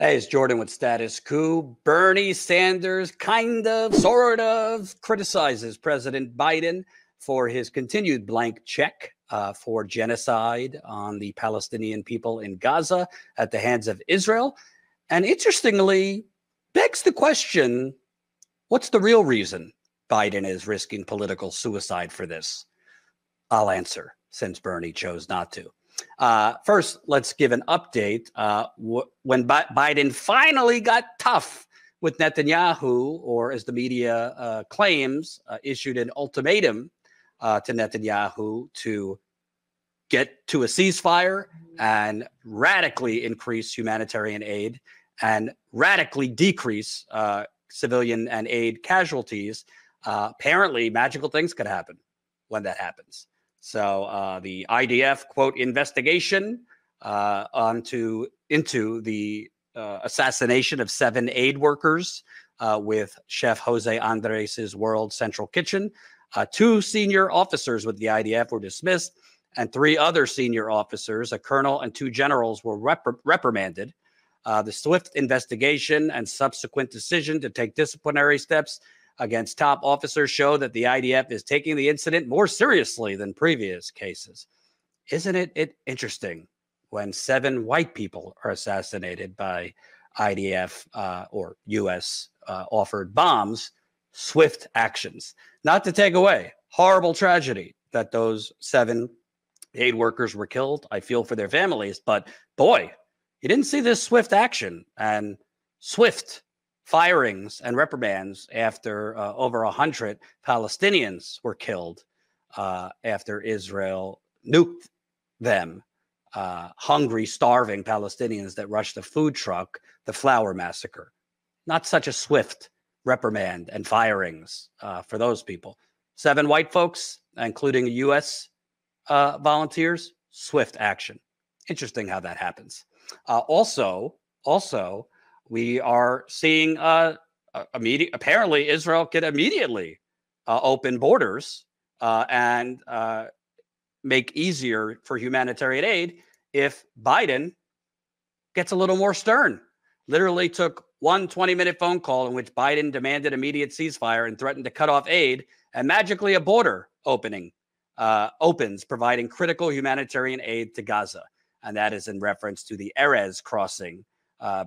Hey, it's Jordan with Status Coup. Bernie Sanders sort of criticizes President Biden for his continued blank check for genocide on the Palestinian people in Gaza at the hands of Israel. And interestingly, begs the question, what's the real reason Biden is risking political suicide for this? I'll answer, since Bernie chose not to. First, let's give an update. When Biden finally got tough with Netanyahu, or as the media claims, issued an ultimatum to Netanyahu to get to a ceasefire and radically increase humanitarian aid and radically decrease civilian and aid casualties, apparently magical things could happen when that happens. So the IDF, quote, investigation into the assassination of 7 aid workers with Chef Jose Andres' World Central Kitchen. 2 senior officers with the IDF were dismissed, and 3 other senior officers, a colonel and 2 generals, were reprimanded. The swift investigation and subsequent decision to take disciplinary steps against top officers show that the IDF is taking the incident more seriously than previous cases. Isn't it interesting when 7 white people are assassinated by IDF or U.S. Offered bombs? Swift actions. Not to take away horrible tragedy that those 7 aid workers were killed. I feel for their families, but boy, you didn't see this swift action and swift firings and reprimands after over 100 Palestinians were killed after Israel nuked them. Hungry, starving Palestinians that rushed a food truck, the Flower Massacre. Not such a swift reprimand and firings for those people. 7 white folks, including U.S. Volunteers, swift action. Interesting how that happens. Also, we are seeing apparently Israel could immediately open borders and make easier for humanitarian aid if Biden gets a little more stern. Literally took one 20-minute phone call in which Biden demanded immediate ceasefire and threatened to cut off aid, and magically a border opens, providing critical humanitarian aid to Gaza. And that is in reference to the Erez crossing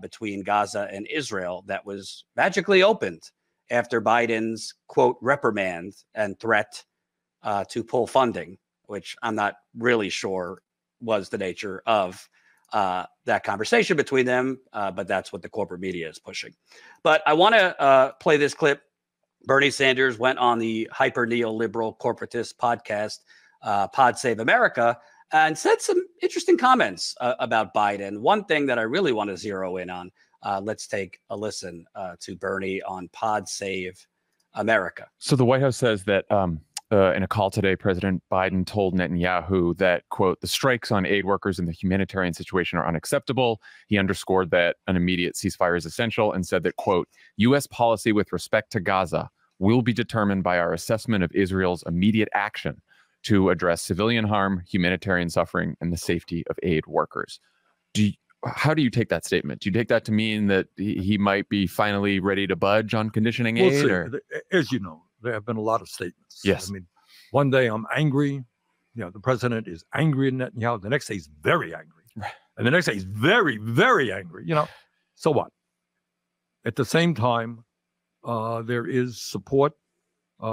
between Gaza and Israel that was magically opened after Biden's, quote, reprimand and threat to pull funding, which I'm not really sure was the nature of that conversation between them, but that's what the corporate media is pushing. But I want to play this clip. Bernie Sanders went on the hyper neoliberal corporatist podcast, Pod Save America, and said some interesting comments about Biden. One thing that I really want to zero in on, let's take a listen to Bernie on Pod Save America. So the White House says that in a call today, President Biden told Netanyahu that, quote, the strikes on aid workers in the humanitarian situation are unacceptable. He underscored that an immediate ceasefire is essential and said that, quote, U.S. policy with respect to Gaza will be determined by our assessment of Israel's immediate action to address civilian harm, humanitarian suffering, and the safety of aid workers. How do you take that statement? Do you take that to mean that he might be finally ready to budge on conditioning aid? Or? As you know, there have been a lot of statements. Yes. I mean, one day I'm angry. The president is angry at Netanyahu. The next day he's very angry. Right. And the next day he's very, very angry. So what? At the same time, there is support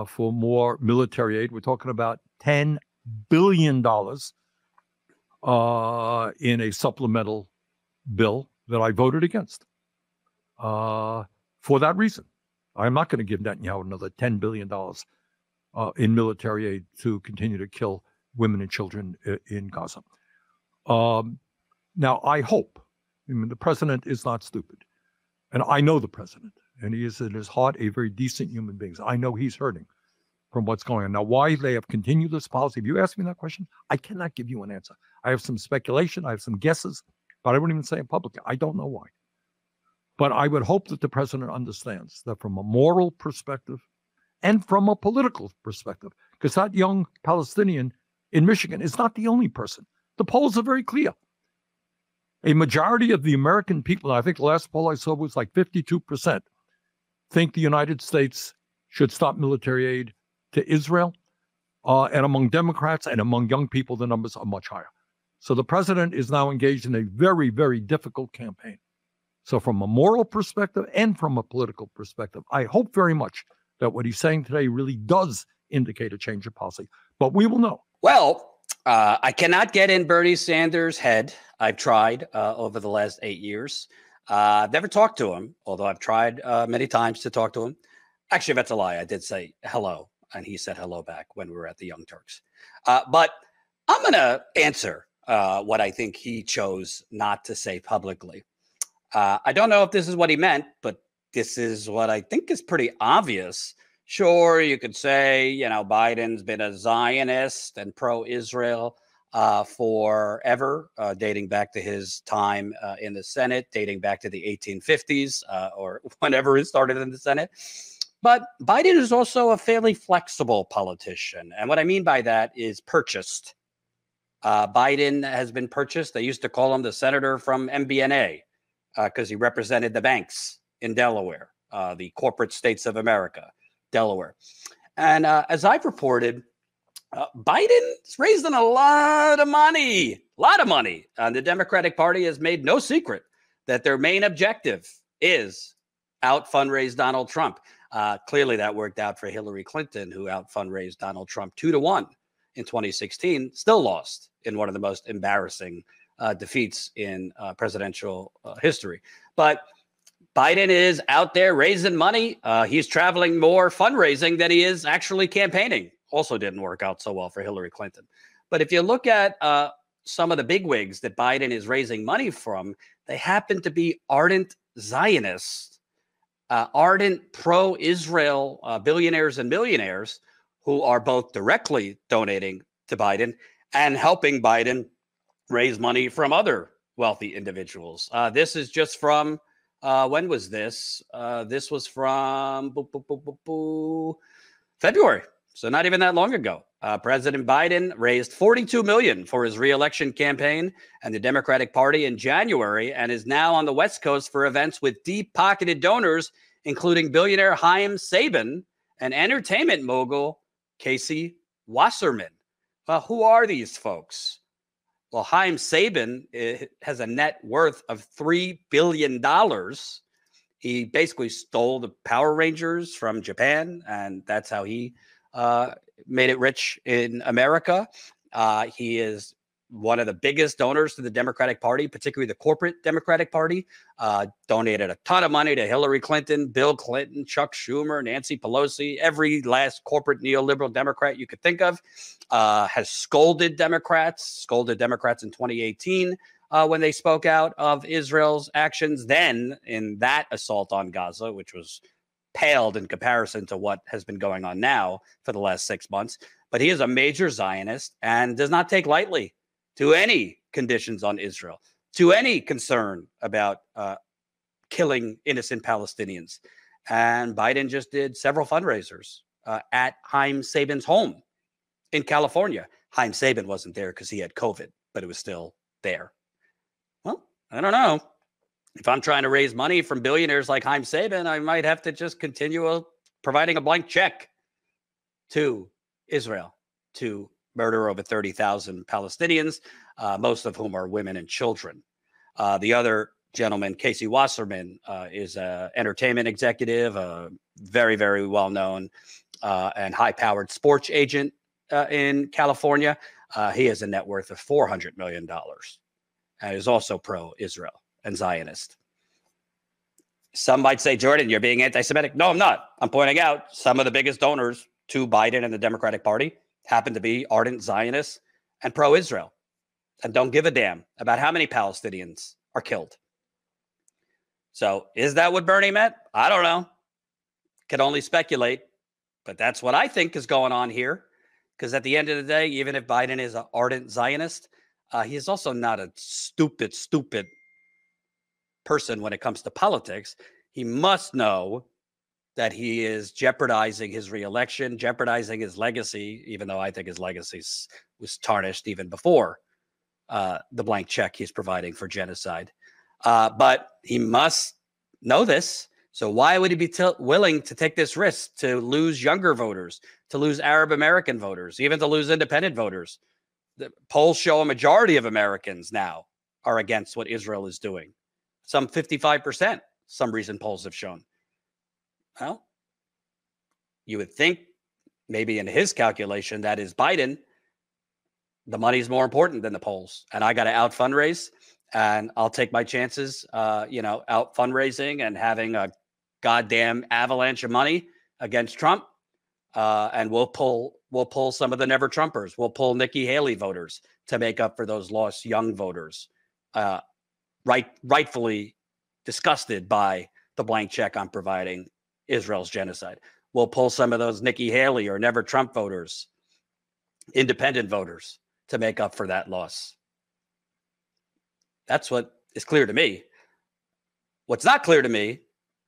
for more military aid. We're talking about $10 billion in a supplemental bill that I voted against for that reason. I'm not going to give Netanyahu another $10 billion in military aid to continue to kill women and children in Gaza. Now, I hope, the president is not stupid. And I know the president, and he is in his heart a very decent human being. I know he's hurting from what's going on. Now, why they have continued this policy, if you ask me that question, I cannot give you an answer. I have some speculation, I have some guesses, but I wouldn't even say it publicly. I don't know why. But I would hope that the president understands that from a moral perspective and from a political perspective, because that young Palestinian in Michigan is not the only person. The polls are very clear. A majority of the American people, I think the last poll I saw was like 52%, think the United States should stop military aid to Israel. And among Democrats and among young people, the numbers are much higher. So the president is now engaged in a very, very difficult campaign. So from a moral perspective and from a political perspective, I hope very much that what he's saying today really does indicate a change of policy. But we will know. Well, I cannot get in Bernie Sanders' head. I've tried over the last 8 years. I've never talked to him, although I've tried many times to talk to him. Actually, that's a lie. I did say hello, and he said hello back when we were at the Young Turks. But I'm going to answer what I think he chose not to say publicly. I don't know if this is what he meant, but this is what I think is pretty obvious. Sure, you could say, you know, Biden's been a Zionist and pro-Israel forever, dating back to his time in the Senate, dating back to the 1850s or whenever it started in the Senate. But Biden is also a fairly flexible politician. And what I mean by that is purchased. Biden has been purchased. They used to call him the senator from MBNA because he represented the banks in Delaware, the corporate states of America. Delaware. And as I've reported, Biden's raising a lot of money. The Democratic Party has made no secret that their main objective is out fundraise Donald Trump. Clearly that worked out for Hillary Clinton, who out fundraised Donald Trump 2-1 in 2016, still lost in one of the most embarrassing defeats in presidential history. But Biden is out there raising money. He's traveling more fundraising than he is actually campaigning. Also didn't work out so well for Hillary Clinton. But if you look at some of the bigwigs that Biden is raising money from, they happen to be ardent Zionists, ardent pro-Israel billionaires and millionaires who are both directly donating to Biden and helping Biden raise money from other wealthy individuals. This is just from when was this? This was from February, so not even that long ago. President Biden raised $42 million for his reelection campaign and the Democratic Party in January, and is now on the West Coast for events with deep-pocketed donors, including billionaire Chaim Saban and entertainment mogul Casey Wasserman. Well, who are these folks? Well, Chaim Saban has a net worth of $3 billion. He basically stole the Power Rangers from Japan, and that's how he made it rich in America. He is one of the biggest donors to the Democratic Party, particularly the corporate Democratic Party. Donated a ton of money to Hillary Clinton, Bill Clinton, Chuck Schumer, Nancy Pelosi, every last corporate neoliberal Democrat you could think of. Has scolded Democrats in 2018 when they spoke out of Israel's actions then in that assault on Gaza, which was paled in comparison to what has been going on now for the last 6 months. But he is a major Zionist and does not take lightly to any conditions on Israel, to any concern about killing innocent Palestinians. And Biden just did several fundraisers at Chaim Saban's home in California. Chaim Saban wasn't there because he had COVID, but it was still there. Well, I don't know. If I'm trying to raise money from billionaires like Chaim Saban, I might have to just continue providing a blank check to Israel to murder over 30,000 Palestinians, most of whom are women and children. The other gentleman, Casey Wasserman, is an entertainment executive, a very, very well-known and high-powered sports agent in California. He has a net worth of $400 million and is also pro-Israel and Zionist. Some might say, Jordan, you're being anti-Semitic. No, I'm not. I'm pointing out some of the biggest donors to Biden and the Democratic Party happen to be ardent Zionists and pro-Israel and don't give a damn about how many Palestinians are killed. So is that what Bernie meant? I don't know. Can only speculate. But that's what I think is going on here. Because at the end of the day, even if Biden is an ardent Zionist, he is also not a stupid person when it comes to politics. He must know that he is jeopardizing his reelection, jeopardizing his legacy, even though I think his legacy was tarnished even before the blank check he's providing for genocide. But he must know this. So why would he be willing to take this risk to lose younger voters, to lose Arab American voters, even to lose independent voters? The polls show a majority of Americans now are against what Israel is doing. Some 55%, some recent polls have shown. Well, you would think maybe in his calculation that is Biden, the money's more important than the polls. And I got to out fundraise, and I'll take my chances, out fundraising and having a goddamn avalanche of money against Trump. And we'll pull some of the never Trumpers. We'll pull Nikki Haley voters to make up for those lost young voters, rightfully disgusted by the blank check I'm providing Israel's genocide. We'll pull some of those Nikki Haley or never Trump voters, independent voters, to make up for that loss. That's what is clear to me. What's not clear to me,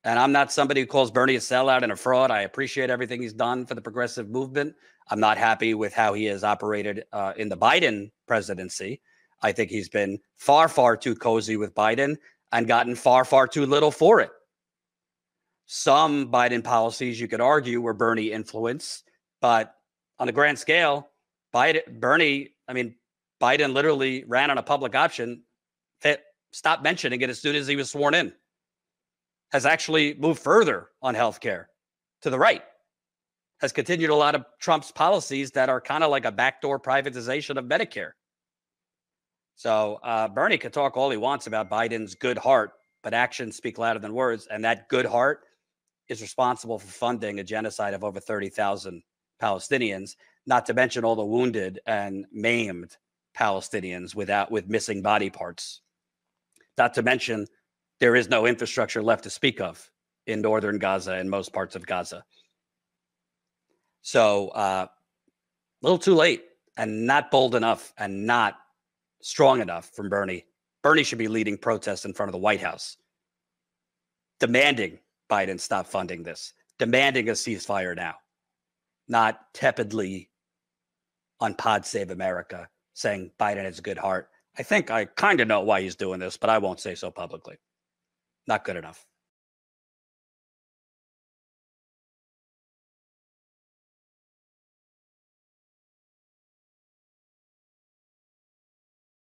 and I'm not somebody who calls Bernie a sellout and a fraud. I appreciate everything he's done for the progressive movement. I'm not happy with how he has operated in the Biden presidency. I think he's been far, far too cozy with Biden and gotten far, far too little for it. Some Biden policies, you could argue, were Bernie influenced, but on a grand scale, Biden literally ran on a public option that stopped mentioning it as soon as he was sworn in. Has actually moved further on healthcare to the right, has continued a lot of Trump's policies that are kind of like a backdoor privatization of Medicare. So Bernie could talk all he wants about Biden's good heart, but actions speak louder than words. And that good heart is responsible for funding a genocide of over 30,000 Palestinians, not to mention all the wounded and maimed Palestinians with missing body parts. Not to mention, there is no infrastructure left to speak of in northern Gaza and most parts of Gaza. So a little too late and not bold enough and not strong enough from Bernie. Bernie should be leading protests in front of the White House, demanding Biden stop funding this, demanding a ceasefire now, not tepidly on Pod Save America saying Biden has a good heart. I think I kind of know why he's doing this, but I won't say so publicly. Not good enough.